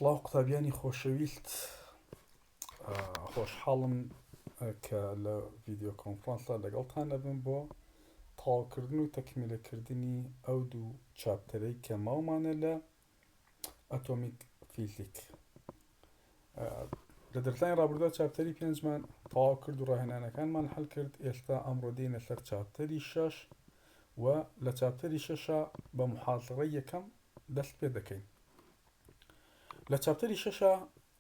سڵاو قوتابیانی خۆشەویست خۆشحاڵم کە لە ڤیدیۆ کۆنفرانسە لەگەڵتان دەبم بۆ تەواوکردن و تەکمیلەکردنی ئەو دوو چاپتەرەی کە ماومانە لە ئەتۆمیک فیزیک. لە دەرزانی ڕابردووە چاپتەری پێنجمان تەواو کرد و ڕاهێنانەکانمان هەڵ کرد. ئێستا ئەمڕۆ دێنە سەر چاپتەری 6 و لە چاپتەری 6 بە محاضرەی یەکەم دەست پێ دەکەین. لە چاپتەری 6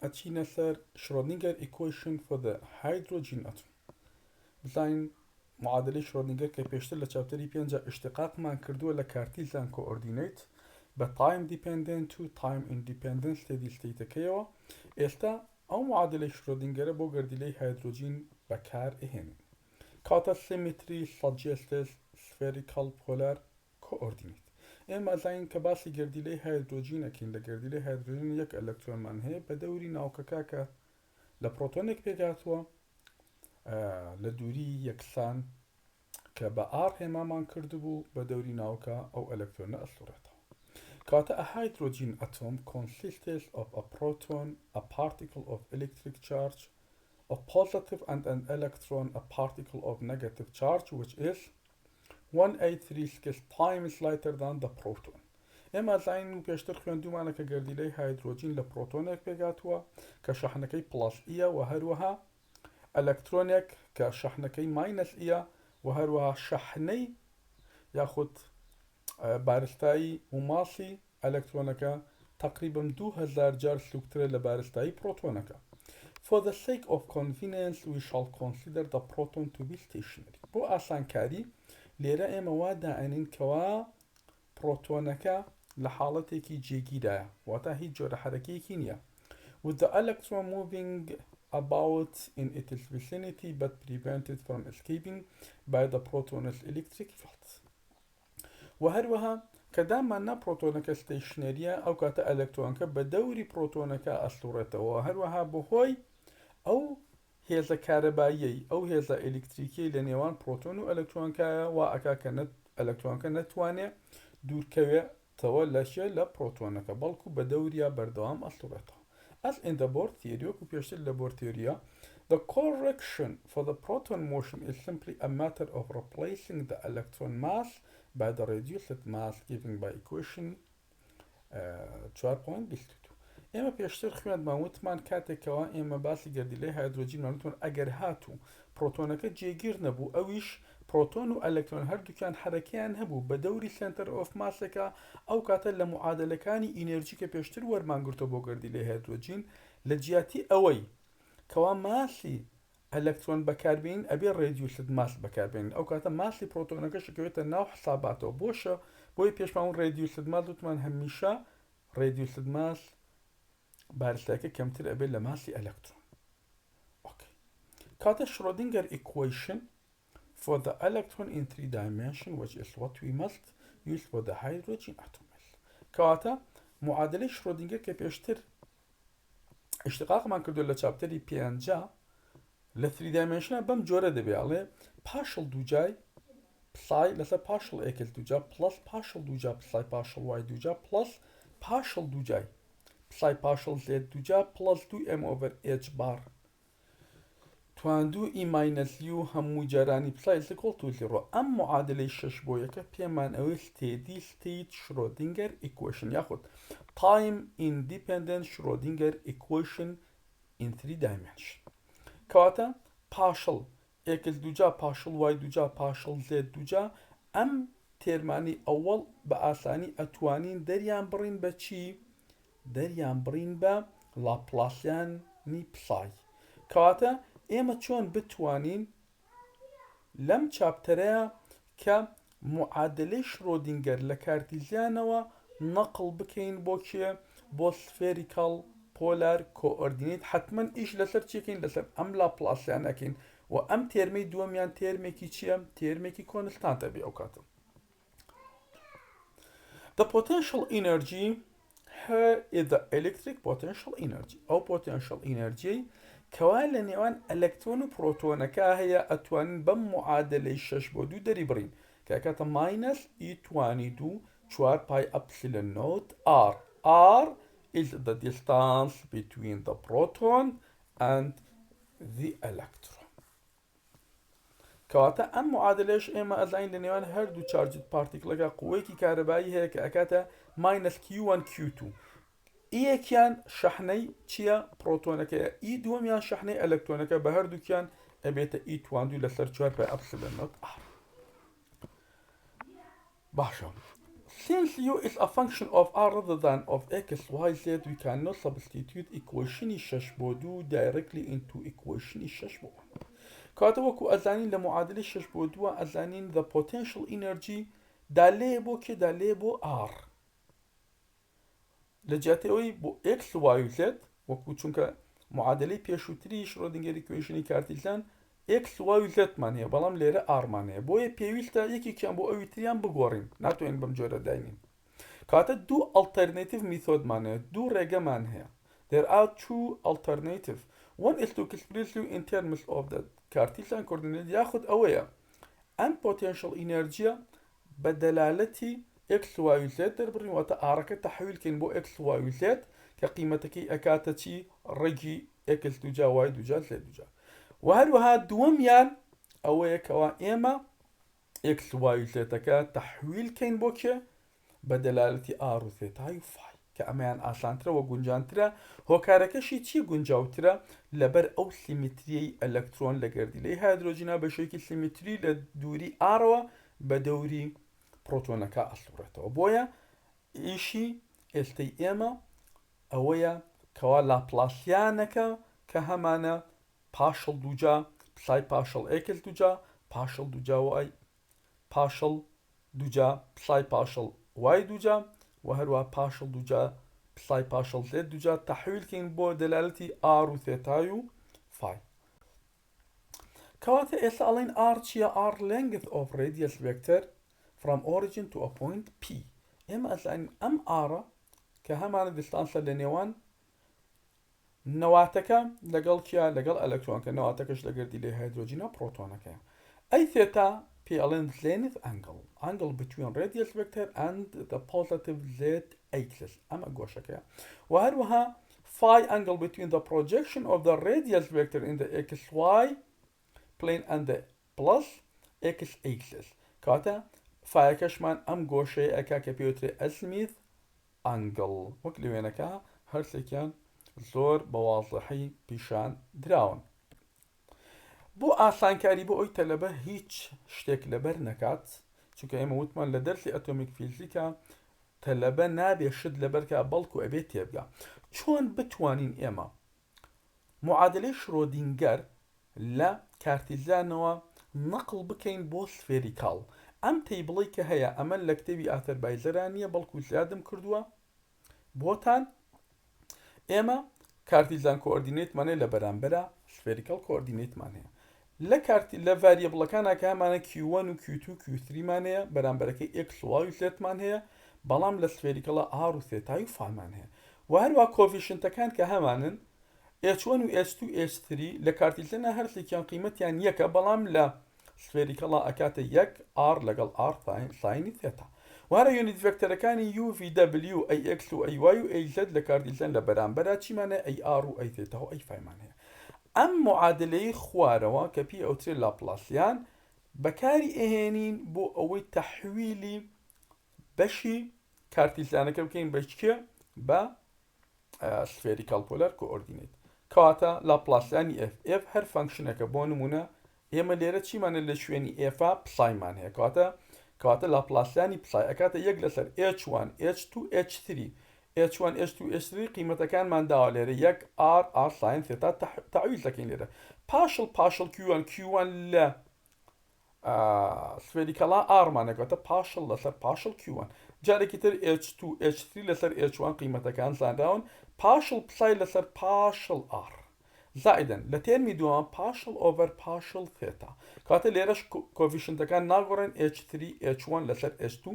ئەچینە سەر شرۆدینگەر ئیکویشن فۆر دە هایدرۆجین ئەتۆم. بزانین معادلەی شرۆدینگەر کە پێشتر لە چاپتەری 5 ئشتقاقمان کردووە لە کارتیزان کۆئۆردینەیت بە تایم دیپندنت و تایم ئیندیپندنت ستێدی ستەیتەکەیەوە. ئێستا ئەو معادلەی شرۆدینگەرە بۆ گەردیلەی هایدرۆجین بەکار ئەهێنین. کاتە سیمتری سەجێستس سفێریکەڵ پۆلار کۆئۆردینیت. ئێمە زانین کە باسی گەردیلەی هایدرۆجینەکەین. لە گەردیلەی هایدرۆجین یەک ئەلەکترۆنمان هەیە بە دەوری ناوکەکە کە لە پرۆتۆنێک پێگاتووە لە دووری یەکسان کە بە ئار هێمامان کردبوو بە دەوری ناوکە ئەو ئەلەکترۆنە ئەسوڕێتەوە. کاتە a hydrogen atom consists of a proton, a particle of electric charge, a positive and an electron, a particle of negative charge, which is 183 times lighter than the proton. ئێمە زانین و پێشتر خوێندومانە کە گەردیلەی هایدرۆجین لە پرۆتۆنێک پێگاتووە کە شەحنەکەی پڵاس ئیە و هەروەها ئەلەکترۆنێک کە شەحنەکەی ماینەس ئیە و هەروەها شەحنەی یاخود بارستایی و ماسی ئەلەکترۆنەکە تقریباً 2000 جار سوکترە لە بارستایی پرۆتۆنەکە. For the sake of convenience we shall consider the proton to be stationary. بۆ ئاسانکاری لێرە ئێمە وا دائەنین کەوا پرۆتۆنەکە لە حاڵەتێکی جێگیرایە، واتە هیچ جۆرە حرەکەیەکی نییە. With the electron moving about in its vicinity but prevented from escaping by the proton's electric field. و هەروەها کە داماننا پرۆتۆنەکە ستەیشنەریە ئەو کاتە ئەلەکترۆنەکە بە دەوری پرۆتۆنەکە ئەسوڕێتەوە. هەروەها بەهۆی ئەو هێزە کارەباییەی ئەو هێزە ئەلکتریکیی لە نێوان پرۆتۆن و ئەلەکترۆنەکەیە وا ئەکا کە ئەلەکترۆنەکە نەتوانێت دوورکەوێتەوە لەشێ لە پرۆتۆنەکە بەڵکو بە دەوریا بەردەوام ئەسوڕێتەوە. As in the Bohr theory وەکو پێشتر لە بۆر تێوریە the correction for the proton motion is simply a matter of replacing the electron mass by the reduced mass given by equation 4.22. ئێمە پێشتر خوێندمان وتمان کاتێکەوە ئێمە باسی گەردیلەی هایدرۆجینمانتون ئەگەر هاتوو پرۆتۆنەکە جێگیر نەبوو ئەویش پرۆتۆن و ئەلەکترۆن هەردووکیان حرەکەیان هەبوو بە دەوری سنتەر ئۆف ماسێکە. ئەو کاتە لە معادلەکانی ئینێرجی کە پێشتر وەرمانگرتۆ بۆ گەردیلەی هایدرۆجین لە جیاتی ئەوەی کەوا ماسی ئەلەکترۆن بەکاربێن ئەبێ ڕێدیوسد ماس بەکاربێن. ئەو کاتە ماسی پرۆتۆنەکە شکەوێتە ناو حساباتەوە بۆشە بۆی پێشمان ڕێدیوسد ماس وتمان هەمیشە ڕێدیوسد ماس بارستایەکە کەمتر ئەبێت لە ماسی ئەلەکترۆن. کاتە شرۆدینگەر ئیکویشن for the electron in 3 dimension which is what we must use for the hydrogen atom. کەواتە معادلەی شرۆدینگەر کە پێشتر اشتقاقمان کردو لە چاپتەری 5 لە 3 dimension بەم جۆرە دەبێڵێ پاشڵ دووجای پسای لەسەر پاشڵ ئێکل دووجا پلس پاشڵ دووجا پسای پاشڵ وای دووجا پلس پاشڵ دووجای پسای پاشڵ زێت دووجا پلس 2m/h بار تواندوو ئی ماینەس یو هەموو جارانی پسای سکۆڵ تو زیرۆ. ئەم معادلەی 6 بۆ یەکە پێمان ئەوەی ستێدی ستیت شرۆدینگەر ئیکویشن یاخود تایم ئیندیپندنت شرۆدینگەر ئیکویشن in 3 dimension. کەواتە پاشڵ ئێکل دووجا پاشڵ وای دووجا پاشڵ زێت دووجا ئەم تێرمانی ئەوەڵ بە ئاسانی ئەتوانین دەریان بڕین بە چی؟ دەریان بڕین بە لاپلاسیانی پسای. کەواتە ئێمە چۆن بتوانین لەم چاپتەرەیە کە معادلەی شرۆدینگەر لە کارتیزیانەوە نەقڵ بکەین بۆ کێ؟ بۆ سفێریکەڵ پۆلار کۆئۆردینیت. حتمما ئیش لەسەر چیەکەین؟ لەسەر ئەم لاپلاسیانەکەین و ئەم تێرمەی دووەمیان تێرمێکی چییە؟ تێرمێکی کۆنستانتە بێ ئەو کاتە. The potential energy here is the electric potential energy. ئەو potential energy کەوا لە نێوان ئەلەکترۆن و پرۆتۆنەکە هەیە ئەتوانین بەم معادلەی 6 بۆ 2 دەری بڕین کە کاتە ماینەس ئی توانی 2 4 پای ئەپسیلۆن نۆت ئار is the distance between the proton and the electron. کەواتە ئەم معادلەش ئێمە ئەزانین لە نێوان هەردوو چارجت پارتیکلەکە قووەیەکی کارەبایی هەیە کە ئەکاتە -Q1 Q2. یەکیان شەحنەی چییە؟ پرۆتۆنەکەیە. دووەمیان شەحنەی ئەلەکترۆنەکە بە هەردووکیان ئەبێتە توانندوی لەسەر 4πε0. باشە. Since U is a function of R rather than of X, Y, Z, we cannot substitute equation 6/2 directly into equation 6/1. کاتە وەکو ئەزانین لە معادلەی 6/2 ئەزانین the potential energy دالێ بۆ کێ دالێ بۆ R لە جیاتەوەی بۆ X, Y و Z وەکو چونکە معادلەی پێشووتری شرۆدینگەر ئیکوێژنی کارتیزان X, Y و Z مان هەیە بەڵام لێرە R مان هەیە بۆیە پێویستە یەکێکیان بۆ ئەوی تریان بگۆڕین ناتوانین بەم جۆرە داینین کاتە دوو ئەڵتەرنێتیڤ میثۆدمان هەیە دوو ڕێگەمان هەیە there are two alternative one is to express you in terms of the Cartesian coordinate یاخود ئەوەیە ئەم potential energy بە دەلالەتی X, Y و Z دەربڕین واتە ئارەکە تەحویلکەین بۆ X, Y و Z کە قیمەتەکەی ئەکاتە چی ڕێگی X دووجا Y دووجا Z دووجا و هەروەها دووەمیان ئەوەیە کەوا ئێمە X, Y و زێتەکە تەحویلکەین بۆ کێ بە دەلالەتی R و زێتای و فای کە ئەمەیان ئاسانترە و گونجانترە هۆکارەکەشی چی گونجاوترە لەبەر ئەو سیمیتریەی ئەلەکترۆن لە گەردیلەی هایدرۆجینە بەشێکی سیمیتری لە دووری ئارەوە بە دەوری پرۆتۆنەکە ئەسوڕێتەوە بۆیە ئیشی ئێستەی ئێمە ئەوەیە کەوا لاپلاسیانەکە کە هەمانە پاشڵ دووجا پسای پاشڵ X دووجا پاشڵ دووجا Y پاشڵ دووجا پسای پاشڵ Y دووجا و هەروە پاشڵ دووجا پسای پاشڵ Z دووجا تەحویلکەین بۆ دەلالەتی R و ثێتای و فای کەواتە ئێستا ئەڵێن R چییە R length of radius vector from origin to a point P ئێمە ئەزانین ئەم ئارە کە هەمانە دیستانسە لە نێوان نەواتەکە لەگەڵ کیا لەگەڵ ئەلەکترۆنکە نەواتەکەش لە گەردیلەی هایدرۆجینە پرۆتۆنەکە ئەی ثێتا پێ ئەڵێن zenith angle between radius vector and the positive Z axis ئەمە گۆشەکەیە و هەروەها phi angle between the projection of the radius vector in the XY plane and the plus X axis کاتە فایەکەشمان ئەم گۆشەیە ئەکا کە پێوترێ ئەزمیث ئەنگڵ وەک لەوێنەکە هەرسێکیان زۆر بەوازەحی پیشان دراون بۆ ئاسانکاری بۆ ئەوی تەلەبە هیچ شتێک لەبەر نەکات چونکە ئێمە وتمان لە دەرسی ئەتۆمیک فیزیکە تەلەبە نابێ شت لەبەرکە بەڵکو ئەبێت تێبگا چۆن بتوانین ئێمە معادلەی شرۆدینگەر لە کارتیزانەوە نەقڵ بکەین بۆ سفێریکاڵ ئەم تەیبڵی کە هەیە ئەمە لە کتێبی ئاتەربایزەرانیە بەڵکو زیادم کردووە بۆتان ئێمە کارتیزان کۆردینێتمانێ لە بەرامبەرە سفێریکال کۆردینێتمان هەیە لە ڤاریەبڵەکانە کە هەمانە Q1 و Q2 Q3 مانەیە بەرامبەرەکەی X, Y و زێتمان هەیە بەڵام لە سفێریکەڵە R و ثێتای و فامان هەیە و هەروە کۆڤیشنتەکان کە هەمانن H1 و H2 H3 لە کارتیزانە هەرسێکیان قیمەتیان یەکە بەڵام لە سفێریکەڵە ئەکاتە یەک R لەگەڵ R ساینی ثێتا وارە یونیت ڤێکتەرەکانی U, V, W, AX و AY و AZ لە کارتیزان لە بەرامبەرە چیمانە AR و AZ و A فایمان هەیە ئەم معادلەی خوارەوە کە پێی ئەوترێت لاپلاسیان بەکاری ئەهێنین بۆ ئەوەی تەحویلی بەشی کارتیزانەکە بکەین بەچکێ بە سفێریکال پۆلار کۆئۆردینێت کەواتە لاپلاسیانی F هەر فانکشنەکە بۆ نمونە ئێمە لێرە چیمانە لە شوێنی F پسایمان هەیە کەواتە لاپلاسیانی پسای ئەکاتە یەک لەسەر H1 H2 H3 H1 H2 H3 قیمەتەکانمان داوە لێرە یەک R ساین ثێتا تەعویل دەکەین لێرە پاشڵ Q1 لە سفێریکەڵا ئارمانەکەواتە پاشڵ لەسەر پاشڵ Q1 جارێکی تر H2 H3 لەسەر H1 قیمەتەکان زانداون پاشڵ پسای لەسەر پاشڵ R زائدەن لە تێرمی دووەم پاشڵ ئۆڤەر پاشڵ ثێتا کاتە لێرەش کۆڤیشنتەکان ناگۆڕێن H3 H1 لەسەر H2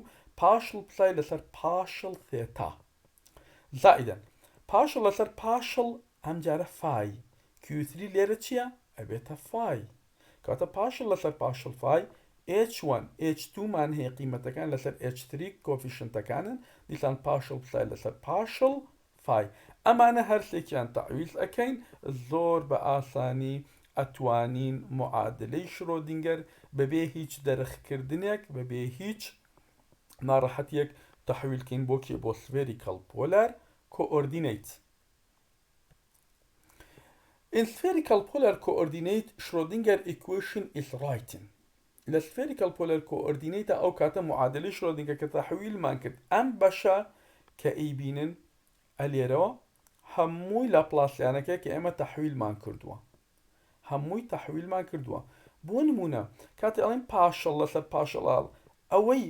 پاشڵ پسای لەسەر پاشڵ ثێتا زائدەن پاشڵ لەسەر پاشڵ ئەمجارە فای Q3 لێرە چییە؟ ئەبێتە فای کاتە پاشڵ لەسەر پاشڵ فای H1 H2 مان هەیە قیمەتەکان لەسەر H3 کۆفیشنتەکانن دیسان پاشڵ پسای لەسەر پاشڵ فای ئەمانە هەرسێکیان تەعویز ئەەکەین زۆر بە ئاسانی ئەتوانین معادلەی شرۆدینگەر بەبێ هیچ دەرەخکردنێک بەبێ هیچ ناڕەحەتیەک تەحویلکەین بۆ spherical polar coordinate. In spherical polar coordinate Schrödinger equation is written. لە spherical polar coordinate ئەو کاتە معادلەی شرۆدینگەر کە تەحویلمان کرد ئەم بەشە کە ئەیبینن ئەلێرەوە هەمووی لاپلاسیانەکە کە ئێمە تەحویلمان کردووە بۆ نمونە کاتی ئەڵێن پاشەڵ لەسەر پاشەڵاڵ ئەوەی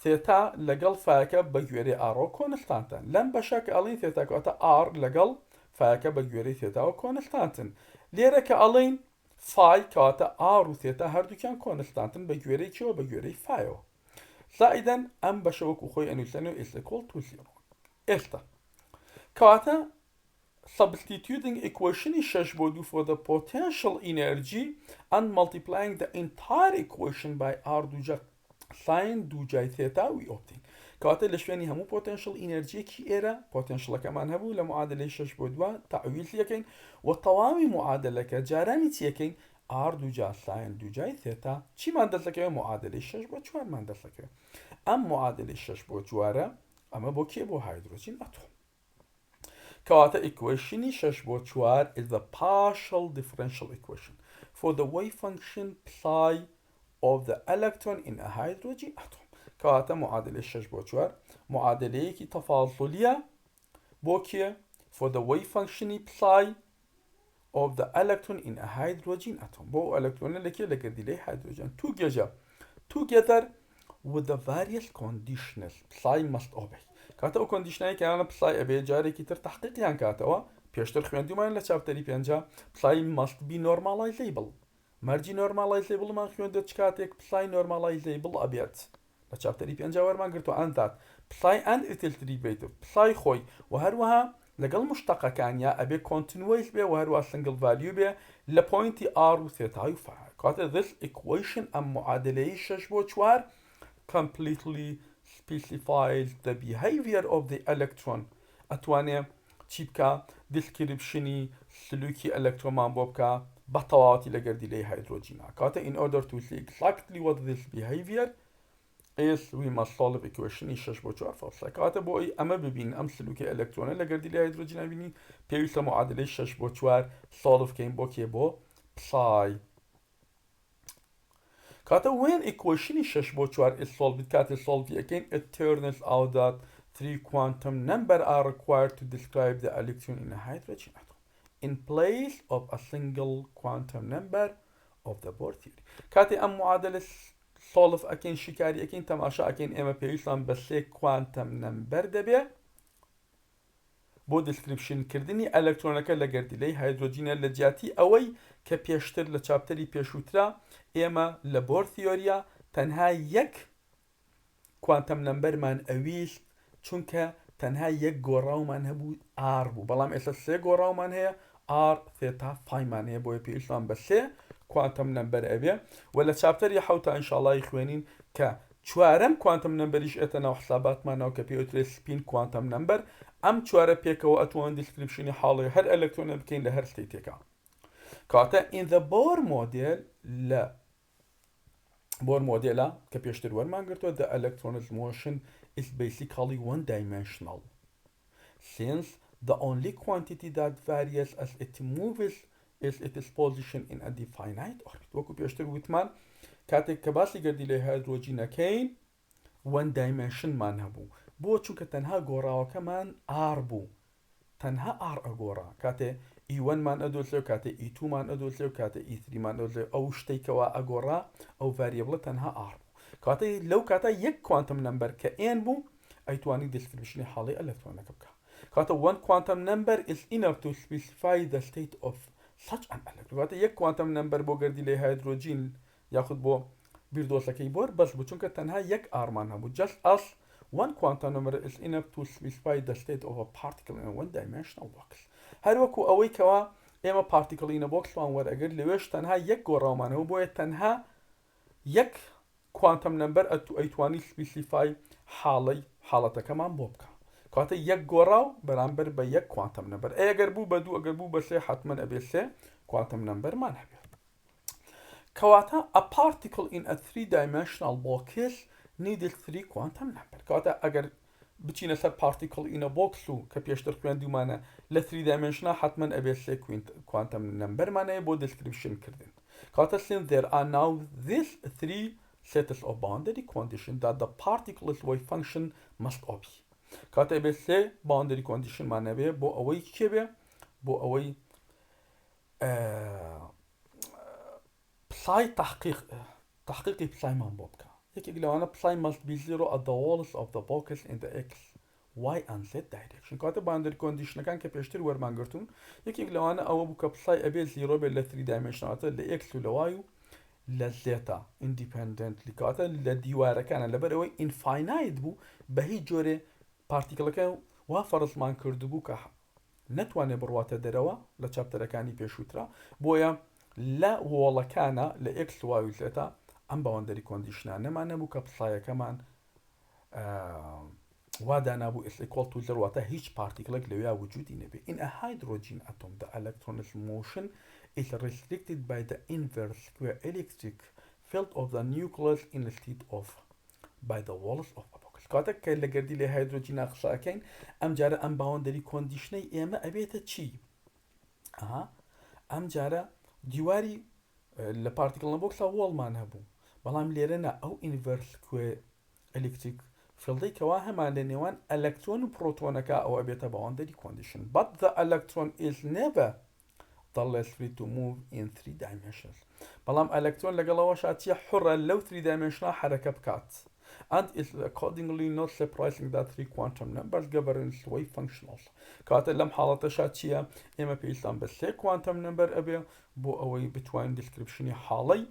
ثێتا لەگەڵ فایەکە بە گوێرەی ئاڕۆ کۆنستانتن لەم بەشە کە ئەڵین ثێتا کەواتە ئار لەگەڵ فایەکە بە گوێرەی ثێتاوە کۆنستانتن لێرە کە ئەڵین فای کەواتە ئار و ثێتا هەردووکیان کۆنستانتن بە گوێرەی چیەوە بە گوێرەی فایەوە زائیدەن ئەم بەشە وەکو خۆی ئەنووسێنەوە is equal to 0. ئێستا کەواتە substituting equation 6 بۆ 2 for the potential energy and multiplying the entire equation by r دووجا sin دووجای ثێتا we obtain. کەواتە لە شوێنی هەموو potential energyەکی ئێرە potentialەکەمان هەبوو لە معادلەی 6 بۆ 2 تعویل یەکەین و تەواوی معادلەکە جارانی چیەکەین r دووجا sin دووجای ثێتا چیمان دەستەکەوێت معادلەی 6 بۆ 4 مان دەستەکەوێت ئەم معادلەی 6 بۆ 4 ئەمە بۆ کێ بۆ هایدرۆجین ئەتۆم کەواتە equation 6 بۆ 4 is the partial differential equation for the wave function psi of the electron in a hydrogen atom. کەواتە معادلەی 6 بۆ 4 معادلەیەکی تەفاضلیە بۆ کێ for the wave function psi of the electron in a hydrogen atom بۆ ئەلەکترۆنە لەکێ لە گردیلەی هایدرۆجین together with the various conditions psi must obey. کاتە ئەو کۆندیشنایی کەیانە پسای ئەبێ جارێکی تر تحقیقیان کاتەوە پێشتر خوێندومان لە چاپتەری 5 پسای must be normalizable مەرجی normalizableمان خوێندە چ کاتێک پسای normalizable ئەبێت لە چاپتەری 5 وەرمان گرتووە ئەندات پسای and iterative پسای خۆی و هەروەها لەگەڵ مشتەقەکانیا ئەبێ continuous بێ و هەروە single value بێ لە پوینتی r و ثێتای و فای کاتە this equation ئەم معادلەی 6 بۆ 4 completely specifies the behavior of the electron ئەتوانێ چی بکە descriptioni سلوکی ئەلەکترۆمان بۆ بکە بە تەواوەتی لە گەردیلەی هایدرۆجینە کاتە in order to see exactly what this behavior is we must solve equation 6 بۆ 4 فاصلە کاتە بۆ ئەی ئەمە ببین ئەم سلوکی ئەلەکترۆنە لە گەردیلەی هایدرۆجینە بینی پێویستە معادلەی 6 بۆ 4 solve بکەین بۆ کێ بۆ psi. کاتە when equation 6 بۆ 4 is solved کاتێ solve یەکەین it turns out that 3 quantum number are required to describe the electron in a hydrogen atom in place of a single quantum number of the Bohr theory. کاتێ ئەم معادلە solve ئەکەین شیکاری ئەکەین تەماشا ئەکەین ئێمە پێویستمان بە 3 quantum number دەبێ بۆ description کردنی ئەلەکترۆنەکە لە گەردیلەی هایدرۆجینە لە جیاتی ئەوەی کە پێشتر لە چاپتەری پێشووترا ئێمە لە بۆر تیۆریا تەنها یەک کوانتەم نەمبەرمان ئەویست چونکە تەنها یەک گۆڕاومان هەبوو ئار بوو بەڵام ئێستا سێ گۆڕاومان هەیە ئار ثێتا فایمان هەیە بۆیە پێویستمان بە سێ کوانتەم نەمبەر ئەبێ و لە چاپتەری حەوتا ئینشاڵڵای خوێنین کە چوارەم کوانتەم نەمبەریش ئێتە ناو حساباتمانەوە کە پێوترێ سپین کوانتەم نەمبەر ئەم چوارە پێکەوە ئەتوان دیسکریپشنی حاڵی هەر ئەلەکترۆنە بکەین لە هەر ستەیتێکە کاتە in the Bohr model لە Bohr model کە پێشتر وەرمان گرتووە the electron's motion is basically one dimensional since the only quantity that varies as it moves is its position in a definite orbit. وەکو پێشتر وتمان کاتێک کە باسی گەردیلەی هایدرۆجینەکەین one dimension مان هەبوو بۆ چونکە تەنها گۆڕاوەکەمان ئار بوو تەنها ئار ئەگۆڕا کاتێ E1 مان ئەدۆزێ و کاتێ E2 مان ئەدۆزێ و کاتێ E3 مان ئەدۆزێ ئەو شتێکەوە ئەگۆڕا ئەو ڤاریێبڵە تەنها ئار بوو کاتە لەو کاتە یەک کوانتم نمبەر کە n بوو ئەیتوانی دیسکریپشنی حاڵی ئەلەکترۆنەکە بکە کاتە one quantum number is enough to specify the state of such an electron کاتە یەک کوانتم نمبەر بۆ گەردیلەی هایدرۆجین یاخود بۆ بیردۆسەکەی بۆر بەس بوو چونکە تەنها یەک ئارمان هەبوو just as one quantum number is enough to specify the state of a particle in a one-dimensional box. هەروەکو ئەوەی کەوا ئێمە particle in a box وان وەرئەگەر لەوێش تەنها یەک گۆڕاومانەوە بۆیە تەنها یەک quantum number ئەیتوانی specify حاڵەتەکەمان بۆ بکە کاتە یەک گۆڕاو بەرامبەر بە یەک کوانتم نمبەر ئەگەر بوو بە دوو ئەگەر بوو بە سێ حتمما ئەبێ سێ کوانتم نمبەرمان هەبێت کەواتە a particle in a 3-dimensional box needed 3 quantum number کەواتە ئەگەر بچینە سەر particle in a box و کە پێشتر خوێندومانە لە 3-dimensional حتمما ئەبێ سێ quantum نمبەرمانەیە بۆ description کردن کەواتە since there are now these 3 sets of boundary conditions that the particle's wave function must obey کاتە ئەبێ سێ boundary conditionمانەبێ بۆ ئەوەی کێ بێ بۆ ئەوەی پسای تحقیقی پسایمان بۆ بکە یەکێک لەوانە پسای must be 0 at the walls of the box in the x y and z direction کاتە boundary conditionەکان کە پێشتر وەرمانگرتوون یەکێک لەوانە ئەوە بوو کە پسای ئەبێ 0 بێت لە 3-dimensional لە x و لە y و لە زێتا independently کاتە لە دیوارەکانە لەبەر ئەوەی infinite بوو بە هیچ جۆرێ پارتیکلەکە وا فەرزمان کردبوو کە نەتوانێ بڕواتە دەرەوە لە چاپتەرەکانی پێشووترا بۆیە لە وۆڵەکانە لە x y و زێتا ئەم باوەندەری کۆندیشنان نەمان نەبوو کە پسایەکەمان وادانابوو is equal to 0 واتە هیچ پارتیکلێک لەوێ وجودی نەبێ in a hydrogen atom the electron's motion is restricted by the inverse square electric field of the nucleus instead of by the walls of a box کاتە کە لە گەردی لێ هایدرۆجینە قساکەین ئەم جارە ئەم باوەندەری کۆندیشنەی ئێمە ئەبێتە چی ئەم جارە دیواری لە پارتیکڵە بۆکسا وۆڵمان هەبوو بەڵام لێرەنا ئەو ئینڤەرس کوێ ئەلکتریک فیلدەی کەوا هەمان لە نێوان ئەلەکترۆن و پرۆتۆنەکە ئەوە بێتە باوەندەری کۆندیشن but the electron is never the less free to move in 3 dimensions بەڵام ئەلەکترۆن لەگەڵەوە شاتیە حڕە لەو 3-dimensional حرەکە بکات and is accordingly not surprising that 3 quantum numbers govern wave functions کاتە لەم حاڵەتەشا چییە ئێمە پێویستان بە سێ quantum number ئەبێ بۆ ئەوەی بتوانین descriptionی حاڵەی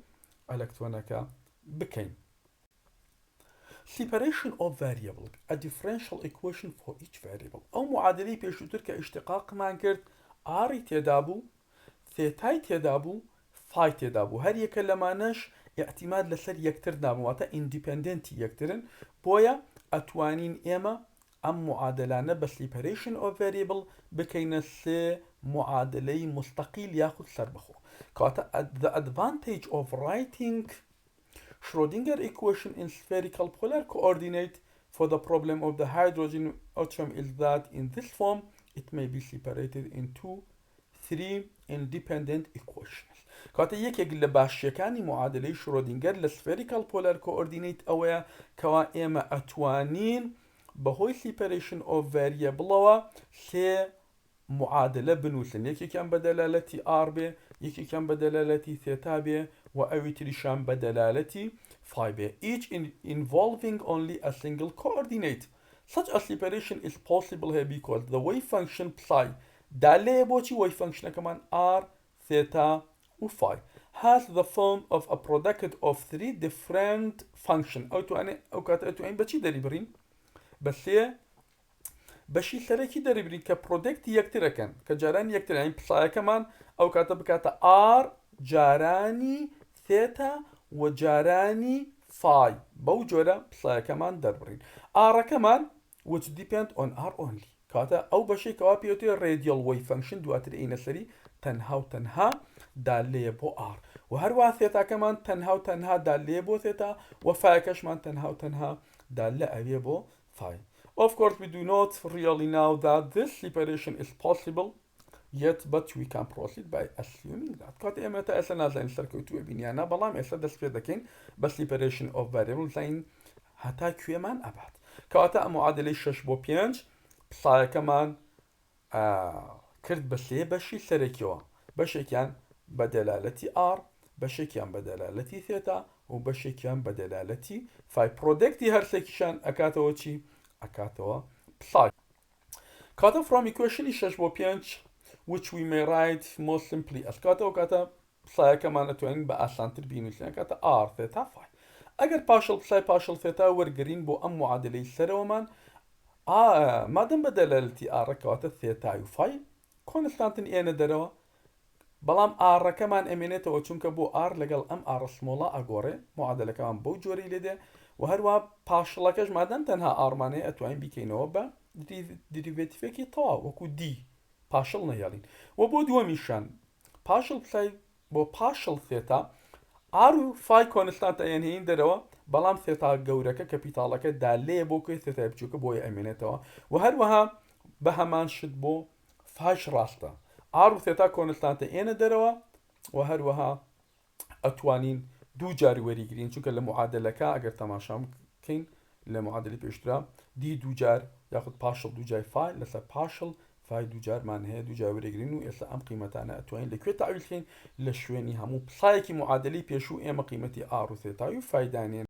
ئەلەکترۆنەکە بکەین separation of variable a differential equation for each variable ئەو معادلەی پێشووتر کە ئیشتقاقمان کرد ئاری تێدا بوو ثێتای تێدا بوو فای تێدا بوو هەر یەکە لەمانەش اعتیماد لەسەر یەکتر نابواتە ئیندیپەندنتی یەکترن بۆیە ئەتوانین ئێمە ئەم معادلانە بە separation of variable بکەینە سێ معادلەی مستەقیل یاخود سەربەخۆ کاتە the advantage of writing Schrödinger equation in spherical polar coordinate for the problem of the hydrogen atom is that in this form it may be separated into 3 independent equations کاتە یەکێک لە باشیەکانی معادلەی شرۆدینگەر لە spherical polar coordinate ئەوەیە کەوا ئێمە ئەتوانین بەهۆی separation of variableەوە سێ معادلە بنووسن یەکێکیان بە دەلالەتی r بێ یەکێکیان بە دەلالەتی ثێتا بێ و ئەوی تریشان بە دەلالەتی phi بێ each involving only a single coordinate such a separation is possible here because the wave function psi دالەیە بۆچی wave functionەکەمان r theta و phi has the form of a product of 3 different function ئەو کاتە ئەتوانین بەچی دەریبڕین بە سێ بەشی سەرەکی دەریبرین کە پرۆدەکتی یەکترەکەن کە جارانی یەکترین پسایەکەمان ئەو کاتە بکاتە r جارانی ثێتا و جارانی phi بەو جۆرە پسایەکەمان دەربڕین ئاڕەکەمان which depend on r only کاتە ئەو بەشێکەوە پێوتێ radial wave function دواتر ئینە سەری تەنها و تەنها دالەیە بۆ r و هەروە ثێتاکەمان تەنها و تەنها دالەیە بۆ ثێتا و فایەکەشمان تەنها و تەنها دالە ئەوێ بۆ phi Of course, we do not really know that this separation is possible yet, but we can proceed by assuming that. کات ئێمە تا ئێستا نازانین سەرکەوتووە بینیانە بەڵام ئێستا دەست پێ دەکەین بە separation of variable زین هەتا کوێمان ئەبات کەواتە ئەم معادلەی 6 بۆ 5 پسایەکەمان کرد بە سێ بەشی سەرەکیەوە بەشێکیان بە دەلالەتی r بەشێکیان بە دەلالەتی ثێتا و بەشێکیان بە دەلالەتی phi پرۆدەکتی هەرسێکیشان ئەکاتەوە چی ئەکاتەوە psi کاتە from equation 6 بۆ 5 which we may write more simply as کاتەوە کاتە پسایەکەمان ئەتوانین بە ئاسانتر بینویسین کاتە r theta phi ئەگەر پاشڵ پسای پاشڵ ثێتا وەرگرین بۆ ئەم معادلەی سەرەوەمان مادەم بە دەلالەتی r کەواتە ثێتای و phi کۆنستانتن ئێنە دەرەوە بەڵام ئاڕەکەمان ئەمێنێتەوە چونکە بۆ r لەگەڵ ئەم ئاڕە سمۆڵە ئەگۆڕێ معادلەکەمان بەو جۆرەی لێدێ و هەروە پاشڵەکەش مادەم تەنها ئارمانەیە ئەتوانین بیکەینەوە بە دیریڤێتیڤێکی تەواو وەکو دی پاشڵ نەهێڵین. و بۆ دووەمیشان پاشڵ پسای بۆ پاشڵ ثێتا ئار و فای کۆنستانتە هێنین دەرەوە، بەڵام ثێتا گەورەکە کەپیتاڵەکە دالەیە بۆ کوێ ثێتای بچووکە بۆی ئەمێنێتەوە. و هەروەها بە هەمان شت بۆ فاش ڕاستە ئار و ثێتا کۆنستانتە ئێنە دەرەوە، و هەروەها ئەتوانین دوو جار وەریگرین، چونکە لە معادلەکە ئەگەر تەماشام بکەین لە معادلی پێشترا دی دووجار یاخود پاشڵ دووجای فای لەسەر پاشڵ فای دووجارمان هەیە، دووجار وەریگرین و ئێستا ئەم قیمەتانە ئەتوانین لەکوێ تاویلکەین لە شوێنی هەموو پسایەکی معادلی پێشوو ئێمە قیمەتی ئار و ثێتای و فایدانێن.